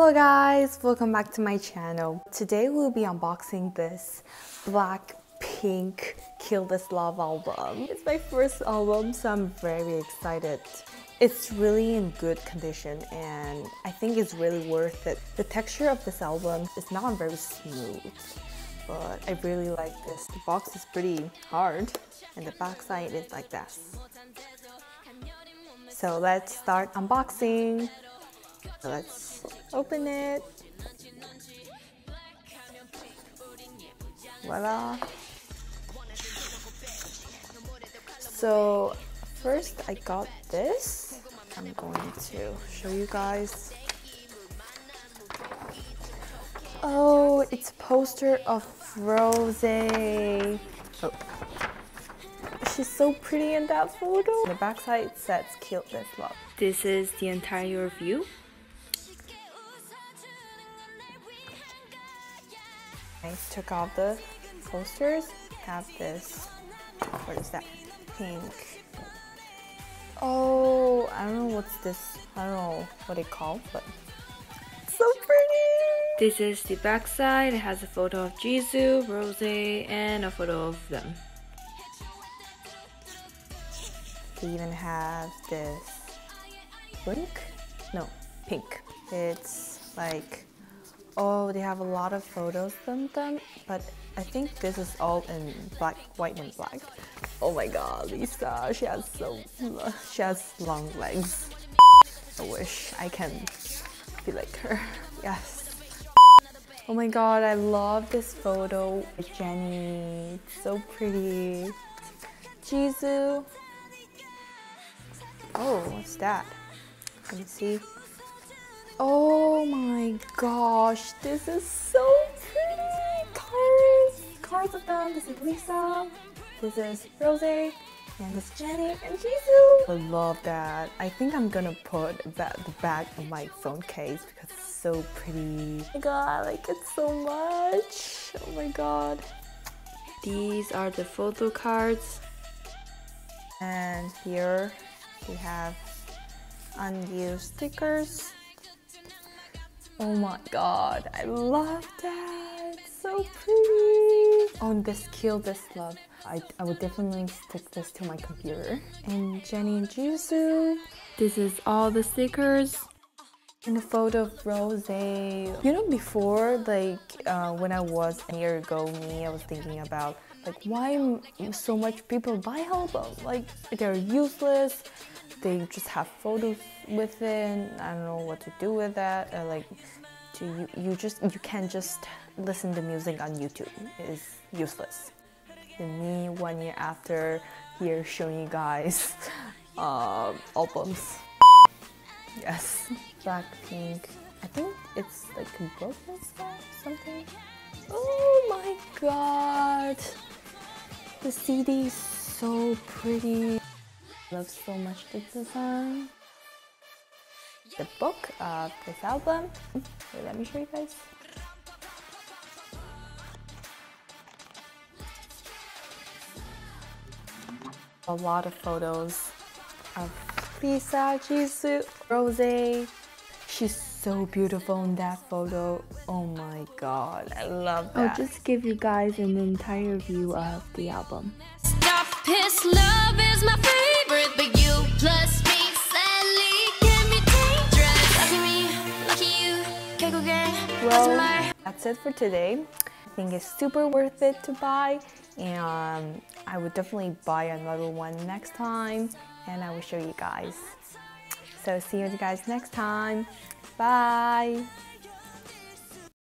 Hello guys, welcome back to my channel. Today we'll be unboxing this BLACKPINK Kill This Love album. It's my first album, so I'm very excited. It's really in good condition and I think it's really worth it. The texture of this album is not very smooth, but I really like this. The box is pretty hard and the back side is like this. So let's start unboxing. Let's open it. Voila. So first I got this. I'm going to show you guys. Oh, it's a poster of Rose. Oh. She's so pretty in that photo. The backside says Kill This Love. This is the entire view. I took off the posters. Have this, what is that? Pink. Oh, I don't know what's this. I don't know what it called, but it's so pretty. This is the backside. It has a photo of Jisoo, Rose, and a photo of them. They even have this pink. It's like, oh, they have a lot of photos of them, but I think this is all in black, white and black. Oh my god, Lisa, she has long legs. I wish I can be like her. Yes. Oh my god, I love this photo with Jennie. It's so pretty. Jisoo. Oh, what's that? Let me see. Oh my gosh, this is so pretty! Cards of them. This is Lisa, this is Rose, and this is Jennie and Jisoo. I love that. I think I'm gonna put the back of my phone case because it's so pretty. Oh my god, I like it so much. Oh my god. These are the photo cards. And here we have unused stickers. Oh my god, I love that. It's so pretty. On this Kill This Love, I would definitely stick this to my computer. And Jennie and Jisoo. This is all the stickers. And a photo of Rose. You know, before, like when I was a year ago, I was thinking about like why so much people buy albums. Like they're useless. They just have photos with it. I don't know what to do with that. Like, you can't just listen to music on YouTube. It is useless. And me 1 year after here showing you guys albums. Yes, BLACKPINK. I think it's like a broken song, something. Oh my god, the CD is so pretty. Love so much the design. The book of this album. Wait, let me show you guys. A lot of photos of Lisa, Jisoo, Rose. She's so beautiful in that photo. Oh my god, I love that. I'll just give you guys an entire view of the album. Stop, his love is my favorite, but you plus me sadly can be dangerous. Lucky me, lucky you, can't go get. Well, that's it for today. I think it's super worth it to buy, and I would definitely buy another one next time, and I will show you guys. So see you guys next time. Bye!